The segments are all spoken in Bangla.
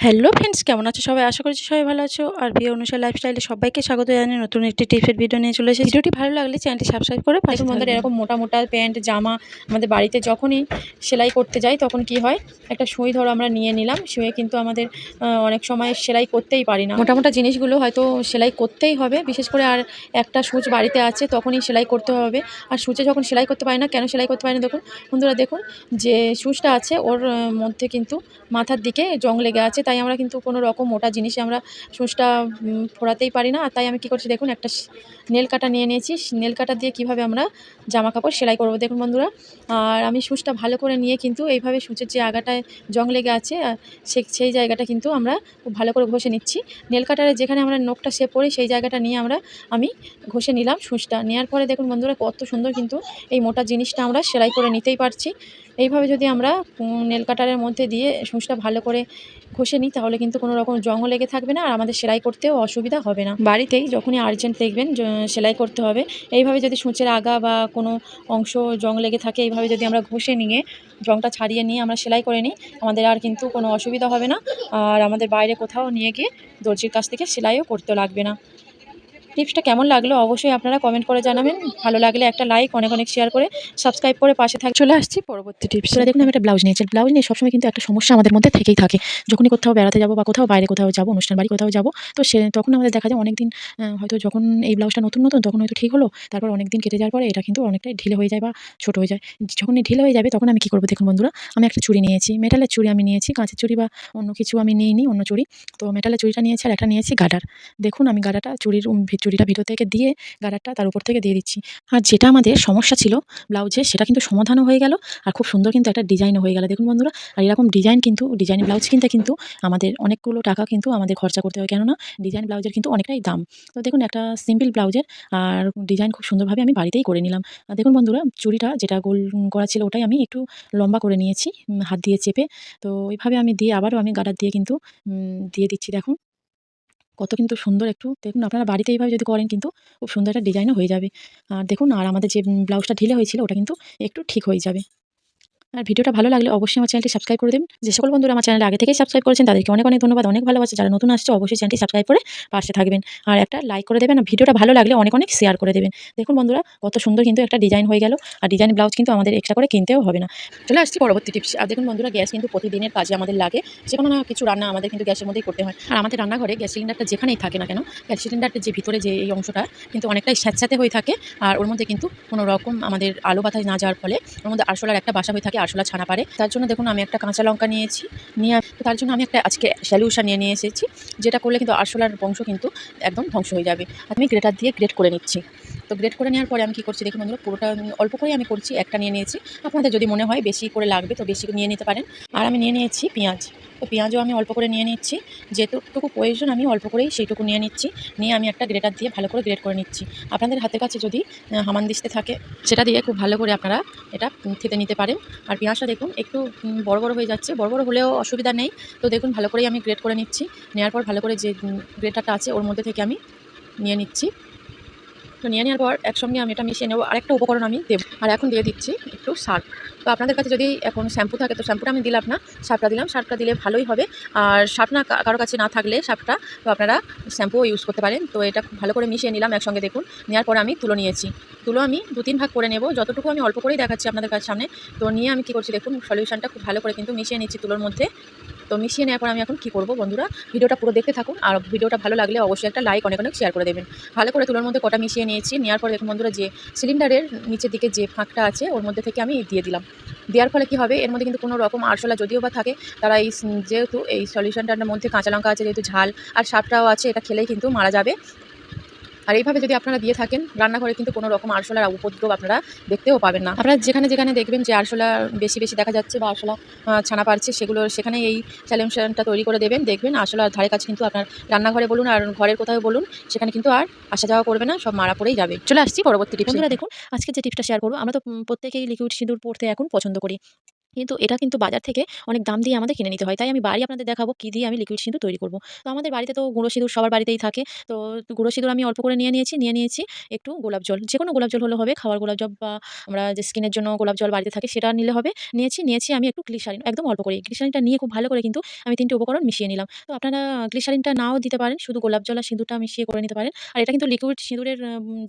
হ্যালো ফ্রেন্ডস, কেমন আছো সবাই? আশা করছি সবাই ভালো আছো। আর প্রিয় অনুষা লাইফস্টাইলে সবাইকে স্বাগত জানিয়ে নতুন একটি টিপসের ভিডিও নিয়ে চলে এসেছি। ভিডিওটি ভালো লাগলে চ্যানেলটি সাবস্ক্রাইব করে পাশে থাকবেন। বন্ধুরা, এরকম মোটা মোটা প্যান্ট জামা আমাদের বাড়িতে যখনই সেলাই করতে যাই তখন কি হয়, একটা সুই ধরো আমরা নিয়ে নিলাম। সুইয়ে কিন্তু আমাদের অনেক সময় সেলাই করতেই পারি না। মোটা মোটা জিনিসগুলো হয়তো সেলাই করতেই হবে, বিশেষ করে আর একটা সুচ বাড়িতে আছে তখনই সেলাই করতে হবে। আর সুচে যখন সেলাই করতে পারি না, কেন সেলাই করতে পারি না দেখুন বন্ধুরা, দেখুন যে সুচটা আছে ওর মধ্যে কিন্তু মাথার দিকে জং লেগে আছে, তাই আমরা কিন্তু কোনো রকম মোটা জিনিসে আমরা সূচটা ফোরাতেই পারি না। আর তাই আমি কী করছি দেখুন, একটা নেল কাটা নিয়ে নিয়েছি। নেল কাটা দিয়ে কীভাবে আমরা জামা কাপড় সেলাই করবো দেখুন বন্ধুরা। আর আমি সূচটা ভালো করে নিয়ে কিন্তু এইভাবে সূচের যে আগাটায় জং লেগে আছে সেই জায়গাটা কিন্তু আমরা খুব ভালো করে ঘষে নিচ্ছি। নেল কাটারে যেখানে আমরা নখটা শেপ করি সেই জায়গাটা নিয়ে আমি ঘষে নিলাম সূচটা। নেওয়ার পরে দেখুন বন্ধুরা, কত সুন্দর কিন্তু এই মোটা জিনিসটা আমরা সেলাই করে নিতেই পারছি। এইভাবে যদি আমরা নেল কাটারের মধ্যে দিয়ে সূচটা ভালো করে ঘষে নিই তাহলে কিন্তু কোনো রকম জংও লেগে থাকবে না, আর আমাদের সেলাই করতেও অসুবিধা হবে না। বাড়িতেই যখনই আর্জেন্ট দেখবেন সেলাই করতে হবে, এইভাবে যদি সূচের আগা বা কোনো অংশ জং লেগে থাকে, এইভাবে যদি আমরা ঘষে নিয়ে জংটা ছাড়িয়ে নিয়ে আমরা সেলাই করে নিই, আমাদের আর কিন্তু কোনো অসুবিধা হবে না। আর আমাদের বাইরে কোথাও নিয়ে গিয়ে দর্জির কাছ থেকে সেলাইও করতে লাগবে না। টিপসটা কেমন লাগলো অবশ্যই আপনারা কমেন্ট করে জানাবেন। ভালো লাগলে একটা লাইক, অনেক অনেক শেয়ার করে সাবস্ক্রাইব করে পাশে থাক। চলে আসছি পরবর্তী টিপস। দেখুন, আমি একটা ব্লাউজ নিয়েছি। ব্লাউজ নিয়ে সবসময় কিন্তু একটা সমস্যা আমাদের মধ্যে থেকেই থাকে। যখনই কোথাও বেড়াতে যাবো বা কোথাও বাইরে কোথাও যাবো, অনুষ্ঠান বাড়ি কোথাও যাবো, তো তখন আমাদের দেখা যায় অনেকদিন হয়তো যখন এই ব্লাউজটা নতুন নতুন তখন হয়তো ঠিক হলো, তারপর অনেকদিন কেটে যাওয়ার পরে এটা কিন্তু অনেকটাই ঢিলে হয়ে যায় বা ছোট হয়ে যায়। যখনই ঢিলে হয়ে যাবে তখন আমি কী করবো দেখুন বন্ধুরা, আমি একটা চুড়ি নিয়েছি, মেটালের চুড়ি আমি নিয়েছি, কাঁচের চুড়ি বা অন্য কিছু আমি নিইনি, অন্য চুড়ি। তো মেটালের চুড়িটা নিয়েছি আর একটা নিয়েছি গার্ডার। দেখুন, আমি গার্ডারটা চুড়িটা ভিতর থেকে দিয়ে গার্ডারটা তার উপর থেকে দিয়ে দিচ্ছি। আর যেটা আমাদের সমস্যা ছিল ব্লাউজে, সেটা কিন্তু সমাধানও হয়ে গেল। আর খুব সুন্দর কিন্তু একটা ডিজাইনও হয়ে গেল দেখুন বন্ধুরা। আর এরকম ডিজাইন ব্লাউজ কিনতে কিন্তু আমাদের অনেকগুলো টাকা কিন্তু আমাদের খরচা করতে হয়, কেননা ডিজাইন ব্লাউজের কিন্তু অনেকটাই দাম। তো দেখুন, একটা সিম্পল ব্লাউজের আর ডিজাইন খুব সুন্দরভাবে আমি বাড়িতেই করে নিলাম। দেখুন বন্ধুরা, চুড়িটা যেটা গোল করা ছিল ওটাই আমি একটু লম্বা করে নিয়েছি হাত দিয়ে চেপে। তো ওইভাবে আমি দিয়ে আবারও আমি গার্ডার দিয়ে কিন্তু দিয়ে দিচ্ছি। দেখুন কত কিন্তু সুন্দর, একটু দেখুন আপনারা বাড়িতে এইভাবে যদি করেন কিন্তু খুব সুন্দর একটা ডিজাইনও হয়ে যাবে। আর দেখুন, আর আমাদের যে ব্লাউজটা ঢিলে হয়েছিল ওটা কিন্তু একটু ঠিক হয়ে যাবে। আর ভিডিওটা ভালো লাগলে অবশ্যই আমার চ্যানেলটি সাবস্ক্রাইব করে দেবেন। যে সকল বন্ধুরা আমার চ্যানেলে আগে থেকেই সাবস্ক্রাইব করেছেন তাদেরকে অনেক অনেক ধন্যবাদ, অনেক ভালোবাসা। যারা নতুন আসছে অবশ্যই চ্যানেলটি সাবস্ক্রাইব করে পাশে থাকবেন। আর একটা লাইক করে দেবেন। আর ভিডিওটা ভালো লাগলে অনেক অনেক শেয়ার করে দেবেন। দেখুন বন্ধুরা, কত সুন্দর কিন্তু একটা ডিজাইন হয়ে গেল। আর ডিজাইন ব্লাউজ কিন্তু আমাদের এক্সট্রা করে কিনতেও হবে না। চলে আসছি পরবর্তী টিপস। আর দেখুন বন্ধুরা, গ্যাস কিন্তু প্রতিদিনের কাজে আমাদের লাগে। যেকোনো না কিছু রান্না আমাদের কিন্তু গ্যাসের মধ্যেই করতে হয়। আর আমাদের রান্নাঘরে গ্যাস সিলিন্ডারটা যেখানেই থাকে না কেন, গ্যাস সিলিন্ডারটা যে ভিতরে যে এই অংশটা কিন্তু অনেকটাই স্যাঁতস্যাঁতে হয়ে থাকে। আর ওর মধ্যে কিন্তু কোনো রকম আমাদের আলো বাতাস না যাওয়ার ফলে ওর মধ্যে আরশোলার একটা বাসা হয়ে থাকে, আরশোলা ছানা পারে। তার জন্য দেখুন, আমি একটা কাঁচা লঙ্কা নিয়েছি, তার জন্য আমি একটা আজকে সলিউশন নিয়ে এসেছি, যেটা করলে কিন্তু আরশোলার বংশ কিন্তু একদম ধ্বংস হয়ে যাবে। আমি গ্রেটার দিয়ে গ্রেট করে নিচ্ছি। তো গ্রেট করে নেওয়ার পরে আমি কী করছি দেখুন বন্ধুরা, পুরোটা অল্প করেই আমি করছি, একটা নিয়ে নিয়েছি। আপনাদের যদি মনে হয় বেশি করে লাগবে তো বেশি নিয়ে নিতে পারেন। আর আমি নিয়ে নিয়েছি পেঁয়াজ। তো পেঁয়াজও আমি অল্প করে নিয়ে নিচ্ছি, যেটুকু প্রয়োজন আমি অল্প করেই সেইটুকু নিয়ে নিচ্ছি। নিয়ে আমি একটা গ্রেটার দিয়ে ভালো করে গ্রেট করে নিচ্ছি। আপনাদের হাতের কাছে যদি হামানদিস্তা থাকে সেটা দিয়ে খুব ভালো করে আপনারা এটা থেতে নিতে পারেন। আর পেঁয়াজটা দেখুন একটু বড় বড় হয়ে যাচ্ছে, বড় বড় হলেও অসুবিধা নেই। তো দেখুন ভালো করেই আমি গ্রেট করে নিচ্ছি। নেওয়ার পর ভালো করে যে গ্রেটারটা আছে ওর মধ্যে থেকে আমি নিয়ে নিচ্ছি। তো নিয়ে নেওয়ার পর একসঙ্গে আমি এটা মিশিয়ে নেব। আরেকটা উপকরণ আমি দেব। আর এখন দিয়ে দিচ্ছি একটু সার্ফ। তো আপনাদের কাছে যদি এখন শ্যাম্পু থাকে তো শ্যাম্পুটা আমি দিলাম না, সার্ফটা দিলাম। সার্ফটা দিলে ভালোই হবে। আর সার্ফ না কারো কাছে না থাকলে সার্ফটা তো আপনারা শ্যাম্পুও ইউজ করতে পারেন। তো এটা খুব ভালো করে মিশিয়ে নিলাম একসঙ্গে দেখুন। নেওয়ার পরে আমি তুলো নিয়েছি। তুলো আমি ২-৩ ভাগ করে নেব, যতটুকু আমি অল্প করেই দেখাচ্ছি আপনাদের কাছে সামনে। তো নিয়ে আমি কী করছি দেখুন, সলিউশনটা খুব ভালো করে কিন্তু মিশিয়ে নিচ্ছি তুলোর মধ্যে। তো মিশিয়ে নেওয়ার পর আমি এখন কী করব বন্ধুরা, ভিডিওটা পুরো দেখতে থাকুন। আর ভিডিওটা ভালো লাগলে অবশ্যই একটা লাইক, অনেক অনেক শেয়ার করে দেবেন। ভালো করে তুলোর মধ্যে কটা মিশিয়ে নিয়েছি। নেওয়ার পর দেখুন বন্ধুরা, যে সিলিন্ডারের নিচের দিকে যে ফাঁকটা আছে ওর মধ্যে থেকে আমি দিয়ে দিলাম। দেওয়ার ফলে কী হবে, এর মধ্যে কিন্তু কোনো রকম আরশোলা যদিও বা থাকে, তারা যেহেতু এই সলিউশনটার মধ্যে কাঁচা লঙ্কা আছে, যেহেতু ঝাল আর সাপটাও আছে, এটা খেলেই কিন্তু মারা যাবে। আর এইভাবে যদি আপনারা দিয়ে থাকেন রান্নাঘরে কিন্তু কোনো রকম আরশোলার উপদ্রব আপনারা দেখতেও পাবেন না। আপনারা যেখানে যেখানে দেখবেন যে আরশোলা বেশি বেশি দেখা যাচ্ছে বা আরশোলা ছানা পারছে, সেখানে এই সলিউশনটা তৈরি করে দেবেন। দেখবেন আরশোলার ধারে কাছে কিন্তু আপনার রান্নাঘরে বলুন আর ঘরের কোথাও বলুন, সেখানে কিন্তু আর আসা যাওয়া করবে না, সব মারা পড়েই যাবে। চলে আসছি পরবর্তী টিপস। বন্ধুরা দেখুন, আজকে যে টিপসটা শেয়ার করবো, আমরা তো প্রত্যেকেই লিকুইড সিঁদুর পরতে এখন পছন্দ করি। কিন্তু এটা কিন্তু বাজার থেকে অনেক দাম দিয়ে আমাদের কিনে নিতে হয়। তাই আমি বাড়ি আপনাদের দেখাবো কি দিয়ে আমি লিকুইড সিঁদুর তৈরি করব। তো আমাদের বাড়িতে তো গুঁড়ো সিঁদুর সবার বাড়িতেই থাকে। তো গুঁড়ো সিঁদুর আমি অল্প করে নিয়ে নিয়েছি একটু গোলাপ জল। যেকোনো গোলাপ জল হলে হবে, খাওয়ার গোলাপ জল বা আমরা যে স্কিনের জন্য গোলাপ জল বাড়িতে থাকে সেটা নিলে হবে। নিয়েছি আমি একটু গ্লিসারিন একদম অল্প করে। গ্লিসারিনটা নিয়ে খুব ভালো করে কিন্তু আমি ৩ টে উপকরণ মিশিয়ে নিলাম। তো আপনারা গ্লিসারিনটা নাও দিতে পারেন, শুধু গোলাপ জল আর সিঁদুরটা মিশিয়ে করে নিতে পারেন। আর এটা কিন্তু লিকুইড সিঁদুরের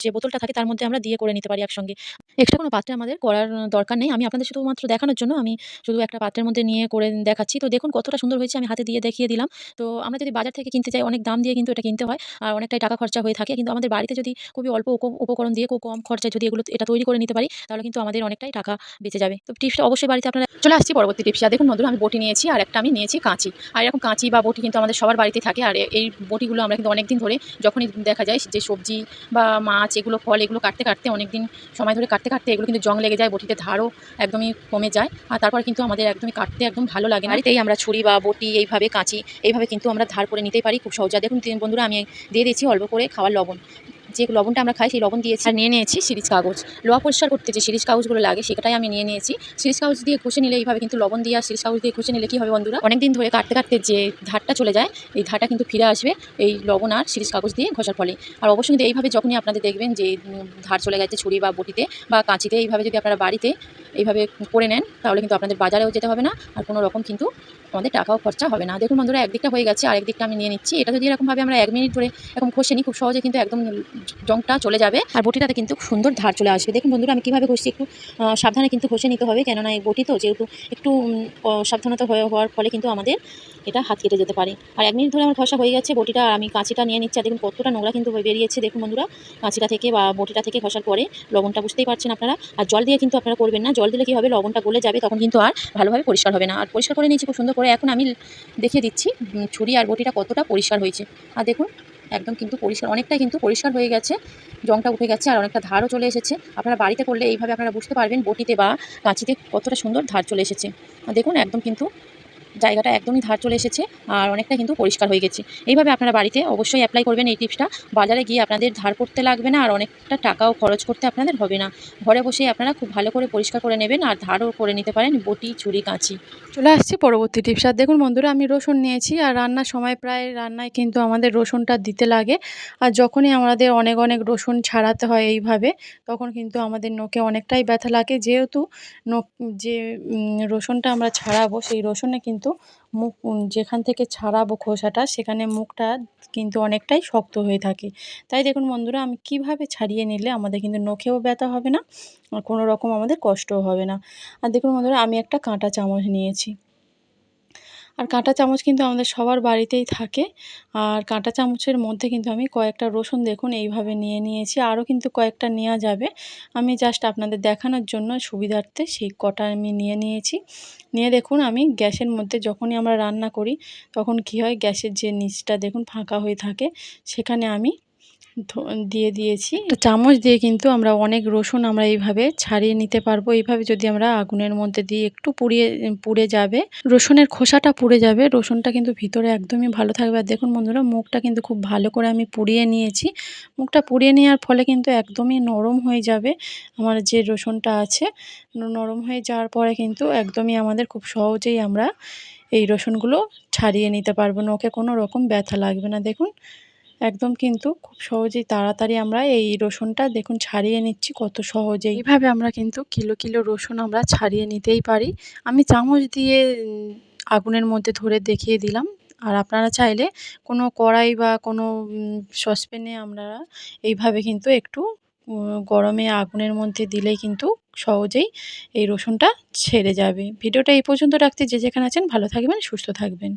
যে বোতলটা থাকে তার মধ্যে আমরা দিয়ে করে নিতে পারি একসঙ্গে। এক্সট্রা কোনো পাত্রে আমাদের করার দরকার নেই। আমি আপনাদের শুধুমাত্র দেখানোর জন্য আমি শুধু একটা পাত্রের মধ্যে নিয়ে করে দেখাচ্ছি। তো দেখুন কতটা সুন্দর হয়েছে, আমি হাতে দিয়ে দেখিয়ে দিলাম। তো আমরা যদি বাজার থেকে কিনতে যাই অনেক দাম দিয়ে কিন্তু এটা কিনতে হয়। আর অনেকটাই টাকা খরচা হয়ে থাকে। কিন্তু আমাদের বাড়িতে যদি খুবই অল্প উপকরণ দিয়ে খুব কম খরচায় যদি এটা তৈরি করে নিতে পারি তাহলে কিন্তু আমাদের অনেকটাই টাকা বেঁচে যাবে। তো টিপসটা অবশ্যই বাড়িতে আপনারা চলে আসছি পরবর্তী টিপসে। দেখুন বন্ধুরা, আমি বটি নিয়েছি আর একটা আমি নিয়েছি কাঁচি। আর এরকম কাঁচি বা বটি কিন্তু আমাদের সবার বাড়িতেই থাকে। আর এই বটিগুলো আমরা কিন্তু অনেকদিন ধরে যখনই দেখা যায় যে সবজি বা মাছ এগুলো ফল এগুলো কাটতে অনেকদিন সময় ধরে কাটতে এগুলো কিন্তু জং লেগে যায়, বটিতে ধারও একদমই কমে যায়। আর তারপর কিন্তু আমাদের একদমই কাটতে একদম ভালো লাগে না। বাড়িতেই আমরা ছুরি বা বটি এইভাবে কাঁচি এইভাবে কিন্তু আমরা ধার করে নিতেই পারি খুব সহজে। দেখুন বন্ধুরা, আমি দিয়ে দিয়েছি অল্প করে খাওয়ার লবণ। যে লবণটা আমরা খাই সেই লবণ দিয়েছি আর নিয়ে নিয়েছি সিরিজ কাগজ। লোহা পরিষ্কার করতে যে সিরিজ কাগজগুলো লাগে সেটাই আমি নিয়ে নিয়েছি। সিরিজ কাগজ দিয়ে ঘষে নিলে এইভাবে কিন্তু লবণ দিয়ে আর সিরিজ কাগজ দিয়ে ঘষে নিলে কি হবে বন্ধুরা, অনেকদিন ধরে কাটতে যে ধারটা চলে যায় এই ধারটা কিন্তু ফিরে আসবে এই লবণ আর সিরিজ কাগজ দিয়ে ঘষার ফলে। আর অবশ্যই কিন্তু এইভাবে যখনই আপনাদের দেখবেন যে ধার চলে গেছে ছুরি বা বটিতে বা কাঁচিতে, এইভাবে যদি আপনারা বাড়িতে এইভাবে করে নেন তাহলে কিন্তু আপনাদের বাজারেও যেতে হবে না আর কোনো রকম কিন্তু আমাদের টাকাও খরচা হবে না। দেখুন বন্ধুরা, একদিকটা হয়ে গেছে আরেক দিকটা আমি নিয়ে নিচ্ছি। এটা যদি এরকমভাবে আমরা ১ মিনিট ধরে এরকম ঘষে নিই খুব সহজে কিন্তু একদম জংটা চলে যাবে আর বটিটাতে কিন্তু খুব সুন্দর ধার চলে আসবে। দেখুন বন্ধুরা, আমি কীভাবে ঘষছি, একটু সাবধানে কিন্তু ঘষে নিতে হবে, কেননা এই বটি তো যেহেতু একটু অসাবধানতা হওয়ার ফলে কিন্তু আমাদের এটা হাত কেটে যেতে পারে। আর ১ মিনিট ধরে আমার ঘষা হয়ে গেছে বটিটা, আর আমি কাঁচিটা নিয়ে নিচ্ছি। আর দেখুন কতটা নোংরা কিন্তু বেরিয়েছে। দেখুন বন্ধুরা, কাঁচিটা থেকে বা বটিটা থেকে ঘষার পরে লবণটা বুঝতেই পারছেন আপনারা। আর জল দিয়ে কিন্তু আপনারা করবেন না, জল দিলে কী হবে, লবণটা গলে যাবে, তখন কিন্তু আর ভালোভাবে পরিষ্কার হবে না। আর পরিষ্কার করে নিয়েছি খুব সুন্দর করে। এখন আমি দেখিয়ে দিচ্ছি ছুরি আর বটিটা কতটা পরিষ্কার হয়েছে। আর দেখুন একদম কিন্তু পরিষ্কার, অনেকটাই কিন্তু পরিষ্কার হয়ে গেছে, জংটা উঠে গেছে আর অনেকটা ধারও চলে এসেছে। আপনারা বাড়িতে করলে এইভাবে আপনারা বুঝতে পারবেন বটিতে বা কাঁচিতে কতটা সুন্দর ধার চলে এসেছে। আর দেখুন একদম কিন্তু জায়গাটা একদমই ধার চলে এসেছে আর অনেকটা কিন্তু পরিষ্কার হয়ে গেছে। এইভাবে আপনারা বাড়িতে অবশ্যই অ্যাপ্লাই করবেন এই টিপসটা। বাজারে গিয়ে আপনাদের ধার করতে লাগবে না আর অনেকটা টাকাও খরচ করতে আপনাদের হবে না। ঘরে বসেই আপনারা খুব ভালো করে পরিষ্কার করে নেবেন আর ধারও করে নিতে পারেন বটি, ছুরি, কাঁচি। চলে আসছি পরবর্তী টিপস। আর দেখুন বন্ধুরা, আমি রসুন নিয়েছি আর রান্নার সময় প্রায় রান্নায় কিন্তু আমাদের রসুনটা দিতে লাগে। আর যখনই আমাদের অনেক রসুন ছাড়াতে হয় এইভাবে, তখন কিন্তু আমাদের নোকে অনেকটাই ব্যথা লাগে। যেহেতু নোক যে রসুনটা আমরা ছাড়াবো সেই রসুনে কিন্তু মুখ যেখান থেকে ছাড়াবো খোসাটা সেখানে মুখটা কিন্তু অনেকটাই শক্ত হয়ে থাকে। তাই দেখুন বন্ধুরা, আমি কিভাবে ছাড়িয়ে নিলে আমাদের কিন্তু নখেও ব্যথা হবে না আর কোনো রকম আমাদের কষ্টও হবে না। আর দেখুন বন্ধুরা, আমি একটা কাঁটা চামচ নিয়েছি। আর কাঁটা চামচ কিন্তু আমাদের সবার বাড়িতেই থাকে। আর কাঁটা চামচের মধ্যে কিন্তু আমি কয়েকটা রসুন দেখুন এইভাবে নিয়ে নিয়েছি। আরও কিন্তু কয়েকটা নেওয়া যাবে। আমি জাস্ট আপনাদের দেখানোর জন্য সুবিধার্থে সেই কটা আমি নিয়ে নিয়েছি। নিয়ে দেখুন আমি গ্যাসের মধ্যে যখনই আমরা রান্না করি তখন কী হয়, গ্যাসের যে নিচটা দেখুন ফাঁকা হয়ে থাকে, সেখানে আমি দিয়ে দিয়েছি। একটা চামচ দিয়ে কিন্তু আমরা অনেক রসুন আমরা এইভাবে ছাড়িয়ে নিতে পারবো। এইভাবে যদি আমরা আগুনের মধ্যে দিয়ে একটু পুড়ে যাবে, রসুনের খোসাটা পুড়ে যাবে, রসুনটা কিন্তু ভিতরে একদমই ভালো থাকবে। আর দেখুন বন্ধুরা, মুখটা কিন্তু খুব ভালো করে আমি পুড়িয়ে নিয়েছি। মুখটা পুড়িয়ে নেওয়ার ফলে কিন্তু একদমই নরম হয়ে যাবে আমার যে রসুনটা আছে। নরম হয়ে যাওয়ার পরে কিন্তু একদমই আমাদের খুব সহজেই আমরা এই রসুনগুলো ছাড়িয়ে নিতে পারবো, নখে কোনো রকম ব্যথা লাগবে না। দেখুন একদম কিন্তু খুব সহজেই তাড়াতাড়ি আমরা এই রসুনটা দেখুন ছাড়িয়ে নিচ্ছি কত সহজেই। এইভাবে আমরা কিন্তু কিলো রসুন আমরা ছাড়িয়ে নিতেই পারি। আমি চামচ দিয়ে আগুনের মধ্যে ধরে দেখিয়ে দিলাম। আর আপনারা চাইলে কোনো কড়াই বা কোনো সসপ্যানে আপনারা এইভাবে কিন্তু একটু গরমে আগুনের মধ্যে দিলেই কিন্তু সহজেই এই রসুনটা ছেড়ে যাবে। ভিডিওটা এই পর্যন্ত রাখছি। যে যেখানে আছেন ভালো থাকবেন, সুস্থ থাকবেন।